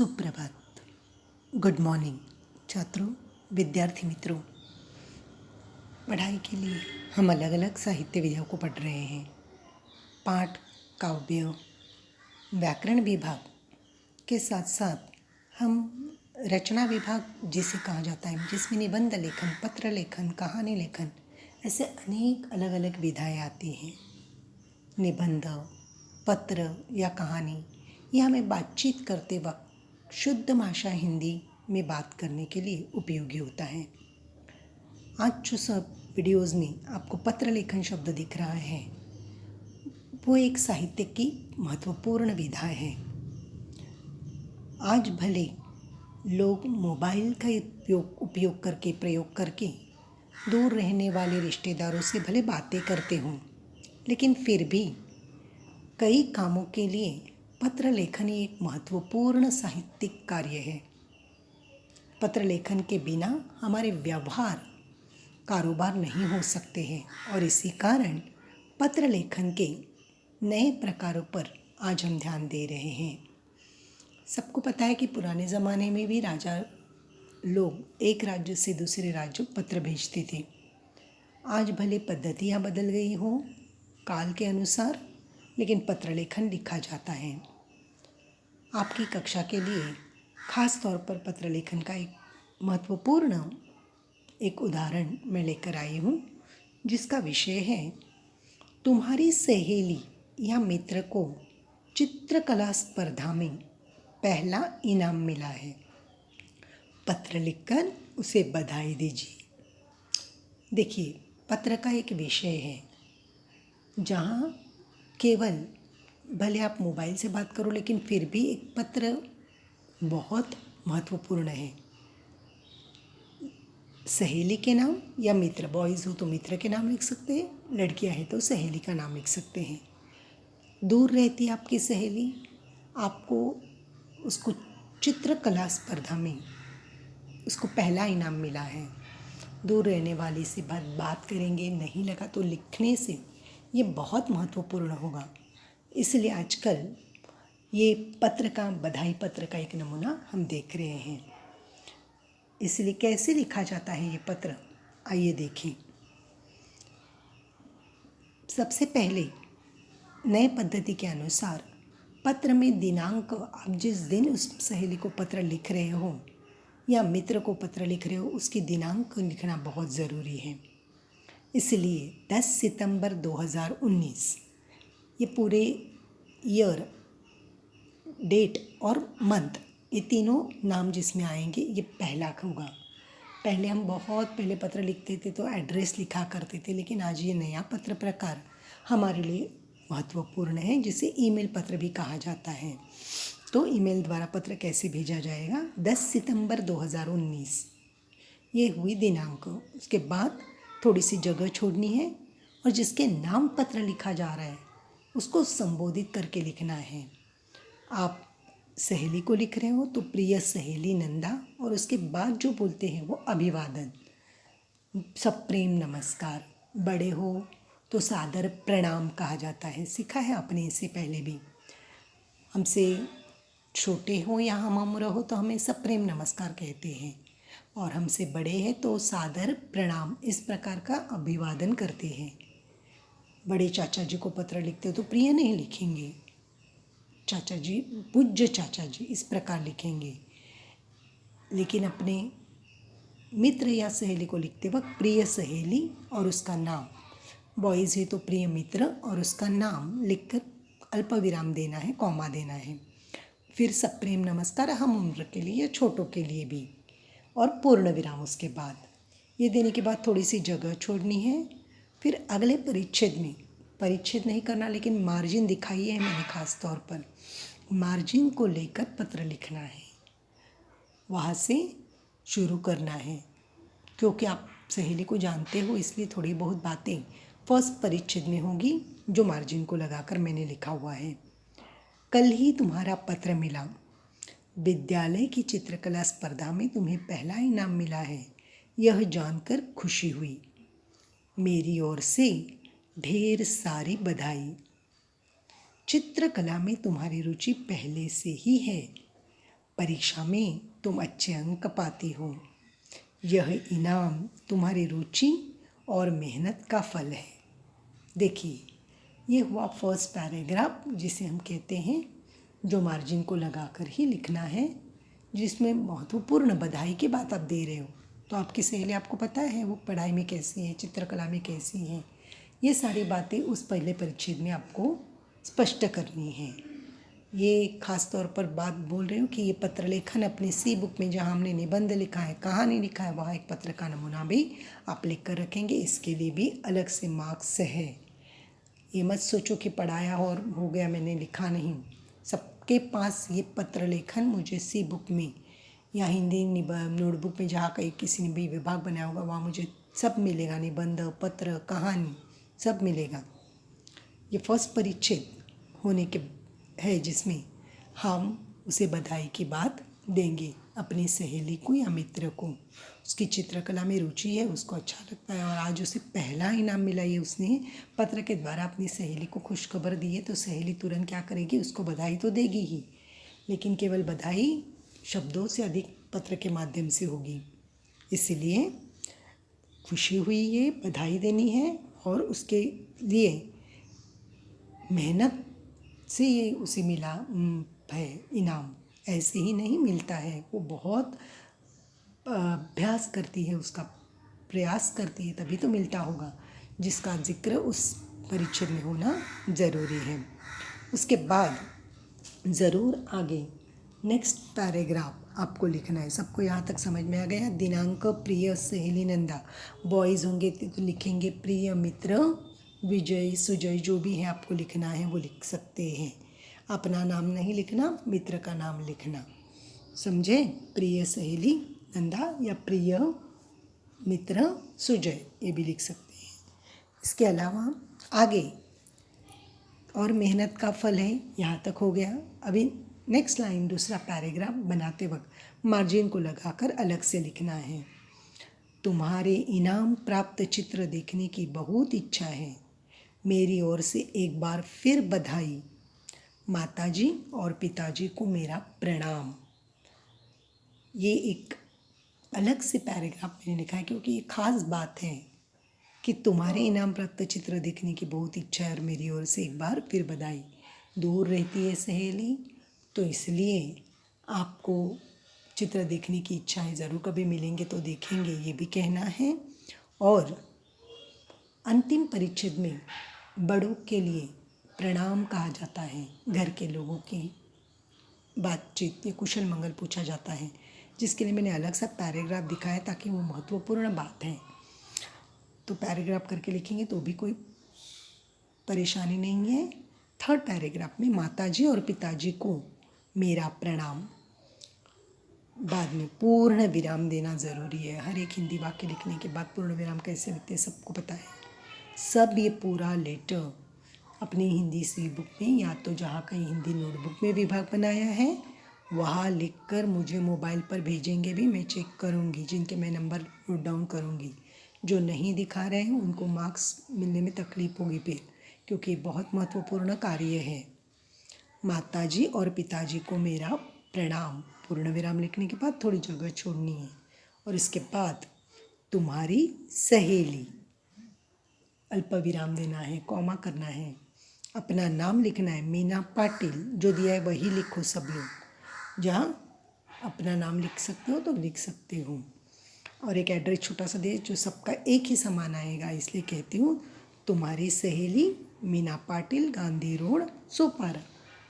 सुप्रभात, good morning छात्रों, विद्यार्थी मित्रों। पढ़ाई के लिए हम अलग अलग साहित्य विधाओं को पढ़ रहे हैं। पाठ, काव्य, व्याकरण विभाग के साथ साथ हम रचना विभाग जिसे कहा जाता है, जिसमें निबंध लेखन, पत्र लेखन, कहानी लेखन, ऐसे अनेक अलग अलग विधाएँ आती हैं। निबंध, पत्र या कहानी यह हमें बातचीत करते वक्त शुद्ध भाषा हिंदी में बात करने के लिए उपयोगी होता है। आज जो सब वीडियोज़ में आपको पत्र लेखन शब्द दिख रहा है वो एक साहित्य की महत्वपूर्ण विधा है। आज भले लोग मोबाइल का प्रयोग करके दूर रहने वाले रिश्तेदारों से भले बातें करते हों, लेकिन फिर भी कई कामों के लिए पत्र लेखन एक महत्वपूर्ण साहित्यिक कार्य है। पत्र लेखन के बिना हमारे व्यवहार, कारोबार नहीं हो सकते हैं और इसी कारण पत्र लेखन के नए प्रकारों पर आज हम ध्यान दे रहे हैं। सबको पता है कि पुराने ज़माने में भी राजा लोग एक राज्य से दूसरे राज्य पत्र भेजते थे। आज भले पद्धतियाँ बदल गई हों काल के अनुसार, लेकिन पत्र लेखन लिखा जाता है। आपकी कक्षा के लिए खास तौर पर पत्र लेखन का एक महत्वपूर्ण उदाहरण मैं लेकर आई हूँ, जिसका विषय है तुम्हारी सहेली या मित्र को चित्रकला स्पर्धा में पहला इनाम मिला है, पत्र लिखकर उसे बधाई दीजिए। देखिए, पत्र का एक विषय है जहाँ केवल भले आप मोबाइल से बात करो, लेकिन फिर भी एक पत्र बहुत महत्वपूर्ण है। सहेली के नाम या मित्र, बॉयज़ हो तो मित्र के नाम लिख सकते हैं, लड़कियां हैं तो सहेली का नाम लिख सकते हैं। दूर रहती आपकी सहेली, आपको उसको चित्रकला स्पर्धा में उसको पहला इनाम मिला है। दूर रहने वाली से बात करेंगे, नहीं लगा तो लिखने से ये बहुत महत्वपूर्ण होगा। इसलिए आजकल ये पत्र का, बधाई पत्र का एक नमूना हम देख रहे हैं। इसलिए कैसे लिखा जाता है ये पत्र, आइए देखें। सबसे पहले नए पद्धति के अनुसार पत्र में दिनांक, आप जिस दिन उस सहेली को पत्र लिख रहे हो या मित्र को पत्र लिख रहे हो, उसकी दिनांक लिखना बहुत ज़रूरी है। इसलिए 10 सितंबर 2019 ये पूरे ईयर, डेट और मंथ, ये तीनों नाम जिसमें आएंगे ये पहला होगा। पहले हम बहुत पहले पत्र लिखते थे तो एड्रेस लिखा करते थे, लेकिन आज ये नया पत्र प्रकार हमारे लिए महत्वपूर्ण है, जिसे ईमेल पत्र भी कहा जाता है। तो ईमेल द्वारा पत्र कैसे भेजा जाएगा? 10 सितंबर 2019 ये हुई दिनांक। उसके बाद थोड़ी सी जगह छोड़नी है और जिसके नाम पत्र लिखा जा रहा है उसको संबोधित करके लिखना है। आप सहेली को लिख रहे हो तो प्रिय सहेली नंदा, और उसके बाद जो बोलते हैं वो अभिवादन, सब प्रेम नमस्कार। बड़े हो तो सादर प्रणाम कहा जाता है, सीखा है आपने इससे पहले भी। हमसे छोटे हो या हम उम्र हो तो हमें सब प्रेम नमस्कार कहते हैं, और हमसे बड़े हैं तो सादर प्रणाम, इस प्रकार का अभिवादन करते हैं। बड़े चाचा जी को पत्र लिखते हो तो प्रिय नहीं लिखेंगे, चाचा जी, पूज्य चाचा जी, इस प्रकार लिखेंगे। लेकिन अपने मित्र या सहेली को लिखते वक्त प्रिय सहेली और उसका नाम, बॉयज़ है तो प्रिय मित्र और उसका नाम लिखकर अल्प विराम देना है, कॉमा देना है। फिर सब प्रेम नमस्कार हम उम्र के लिए या छोटों के लिए भी, और पूर्ण विराम उसके बाद। ये देने के बाद थोड़ी सी जगह छोड़नी है। फिर अगले परिच्छेद में, परिच्छेद नहीं करना लेकिन मार्जिन दिखाई है मैंने खास तौर पर, मार्जिन को लेकर पत्र लिखना है, वहाँ से शुरू करना है। क्योंकि आप सहेली को जानते हो, इसलिए थोड़ी बहुत बातें फर्स्ट परिच्छेद में होगी जो मार्जिन को लगाकर मैंने लिखा हुआ है। कल ही तुम्हारा पत्र मिला, विद्यालय की चित्रकला स्पर्धा में तुम्हें पहला इनाम मिला है, यह जानकर खुशी हुई। मेरी ओर से ढेर सारी बधाई। चित्रकला में तुम्हारी रुचि पहले से ही है, परीक्षा में तुम अच्छे अंक पाती हो। यह इनाम तुम्हारी रुचि और मेहनत का फल है। देखिए, ये हुआ फर्स्ट पैराग्राफ, जिसे हम कहते हैं जो मार्जिन को लगाकर ही लिखना है, जिसमें महत्वपूर्ण बधाई की बात आप दे रहे हो। तो आपकी सहेली, आपको पता है वो पढ़ाई में कैसी है, चित्रकला में कैसी है, ये सारी बातें उस पहले परिच्छेद में आपको स्पष्ट करनी है। ये खास तौर पर बात बोल रही हूँ कि ये पत्र लेखन अपनी सी बुक में जहाँ हमने निबंध लिखा है, कहानी लिखा है, वहाँ एक पत्र का नमूना भी आप लिख कर रखेंगे। इसके लिए भी अलग से मार्क्स है। ये मत सोचो कि पढ़ाया और हो गया, मैंने लिखा नहीं। सबके पास ये पत्र लेखन मुझे सी बुक में या हिंदी नोटबुक में जहाँ कहीं किसी ने भी विभाग बनाया होगा, वहाँ मुझे सब मिलेगा, निबंध, पत्र, कहानी सब मिलेगा। ये फर्स्ट परिच्छेद होने के है जिसमें हम उसे बधाई की बात देंगे अपनी सहेली को या मित्र को। उसकी चित्रकला में रुचि है, उसको अच्छा लगता है और आज उसे पहला इनाम मिला। ये उसने पत्र के द्वारा अपनी सहेली को खुशखबर दी है, तो सहेली तुरंत क्या करेगी, उसको बधाई तो देगी ही, लेकिन केवल बधाई शब्दों से अधिक पत्र के माध्यम से होगी। इसलिए खुशी हुई, ये बधाई देनी है और उसके लिए मेहनत से ये उसे मिला है इनाम। ऐसे ही नहीं मिलता है, वो बहुत अभ्यास करती है, उसका प्रयास करती है, तभी तो मिलता होगा, जिसका जिक्र उस परिच्छेद में होना ज़रूरी है। उसके बाद ज़रूर आगे नेक्स्ट पैराग्राफ आपको लिखना है। सबको यहाँ तक समझ में आ गया? दिनांक प्रिय सहेली नंदा, बॉयज़ होंगे तो लिखेंगे प्रिय मित्र विजय, सुजय, जो भी है आपको लिखना है वो लिख सकते हैं। अपना नाम नहीं लिखना, मित्र का नाम लिखना, समझे? प्रिय सहेली नंदा या प्रिय मित्र सुजय, ये भी लिख सकते हैं। इसके अलावा आगे और मेहनत का फल है, यहाँ तक हो गया। अभी नेक्स्ट लाइन, दूसरा पैराग्राफ बनाते वक्त मार्जिन को लगाकर अलग से लिखना है। तुम्हारे इनाम प्राप्त चित्र देखने की बहुत इच्छा है। मेरी ओर से एक बार फिर बधाई। माताजी और पिताजी को मेरा प्रणाम। ये एक अलग से पैराग्राफ मैंने लिखा है क्योंकि ये खास बात है कि तुम्हारे इनाम प्राप्त चित्र देखने की बहुत इच्छा है और मेरी ओर से एक बार फिर बधाई। दूर रहती है सहेली, तो इसलिए आपको चित्र देखने की इच्छा है, ज़रूर कभी मिलेंगे तो देखेंगे, ये भी कहना है। और अंतिम परिच्छेद में बड़ों के लिए प्रणाम कहा जाता है, घर के लोगों की बातचीत या कुशल मंगल पूछा जाता है, जिसके लिए मैंने अलग सा पैराग्राफ दिखाया ताकि वो महत्वपूर्ण बात है। तो पैराग्राफ करके लिखेंगे तो भी कोई परेशानी नहीं है। थर्ड पैराग्राफ में माताजी और पिताजी को मेरा प्रणाम, बाद में पूर्ण विराम देना ज़रूरी है। हर एक हिंदी वाक्य लिखने के बाद पूर्ण विराम कैसे लिखते हैं सबको पता है। सब ये पूरा लेटर अपनी हिंदी सी बुक में या तो जहाँ कहीं हिंदी नोटबुक में विभाग बनाया है वहाँ लिखकर मुझे मोबाइल पर भेजेंगे भी, मैं चेक करूँगी, जिनके मैं नंबर नोट डाउन करूँगी। जो नहीं दिखा रहे हैं उनको मार्क्स मिलने में तकलीफ होगी फिर, क्योंकि बहुत महत्वपूर्ण कार्य है। माताजी और पिताजी को मेरा प्रणाम, पूर्ण विराम लिखने के बाद थोड़ी जगह छोड़नी है। और इसके बाद तुम्हारी सहेली, अल्प विराम देना है, कॉमा करना है, अपना नाम लिखना है, मीना पाटिल, जो दिया है वही लिखो सब लोग। जहाँ अपना नाम लिख सकते हो तो लिख सकते हो। और एक एड्रेस छोटा सा दे जो सबका एक ही समान आएगा, इसलिए कहती हूँ तुम्हारी सहेली मीना पाटिल, गांधी रोड, सोपारा,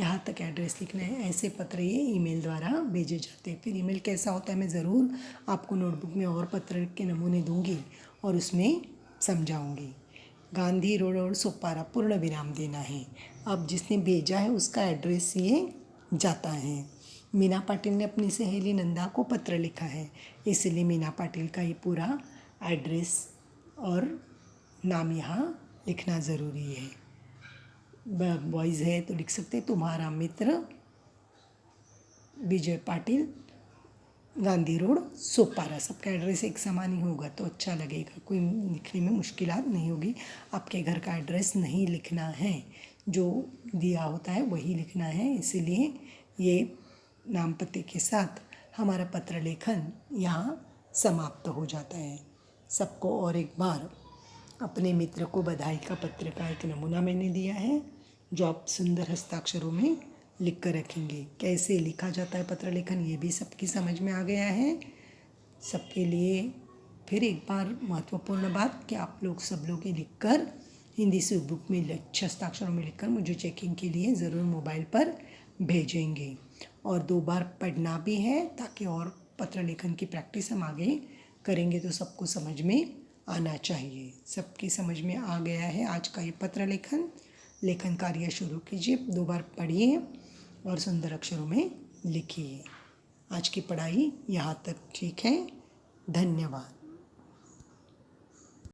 यहाँ तक एड्रेस लिखना है। ऐसे पत्र ये ईमेल द्वारा भेजे जाते हैं। फिर ईमेल कैसा होता है मैं ज़रूर आपको नोटबुक में और पत्र के नमूने दूंगी और उसमें समझाऊंगी। गांधी रोड और सोपारा, पूर्ण विराम देना है। अब जिसने भेजा है उसका एड्रेस ये जाता है। मीना पाटिल ने अपनी सहेली नंदा को पत्र लिखा है, इसलिए मीना पाटिल का ये पूरा एड्रेस और नाम यहाँ लिखना ज़रूरी है। बॉयज़ है तो लिख सकते हैं तुम्हारा मित्र विजय पाटिल, गांधी रोड, सोपारा। सबका एड्रेस एक समान ही होगा तो अच्छा लगेगा, कोई लिखने में मुश्किलात नहीं होगी। आपके घर का एड्रेस नहीं लिखना है, जो दिया होता है वही लिखना है। इसीलिए ये नाम पते के साथ हमारा पत्र लेखन यहाँ समाप्त हो जाता है। सबको और एक बार अपने मित्र को बधाई का पत्र का एक नमूना मैंने दिया है, जो आप सुंदर हस्ताक्षरों में लिख कर रखेंगे। कैसे लिखा जाता है पत्र लेखन ये भी सबकी समझ में आ गया है। सबके लिए फिर एक बार महत्वपूर्ण बात कि आप लोग सब लोग ये लिखकर हिंदी से बुक में अच्छे हस्ताक्षरों में लिखकर मुझे चेकिंग के लिए ज़रूर मोबाइल पर भेजेंगे। और 2 बार पढ़ना भी है, ताकि और पत्र लेखन की प्रैक्टिस हम आगे करेंगे तो सबको समझ में आना चाहिए। सबकी समझ में आ गया है आज का ये पत्र लेखन कार्य शुरू कीजिए। 2 बार पढ़िए और सुंदर अक्षरों में लिखिए। आज की पढ़ाई यहाँ तक ठीक है। धन्यवाद।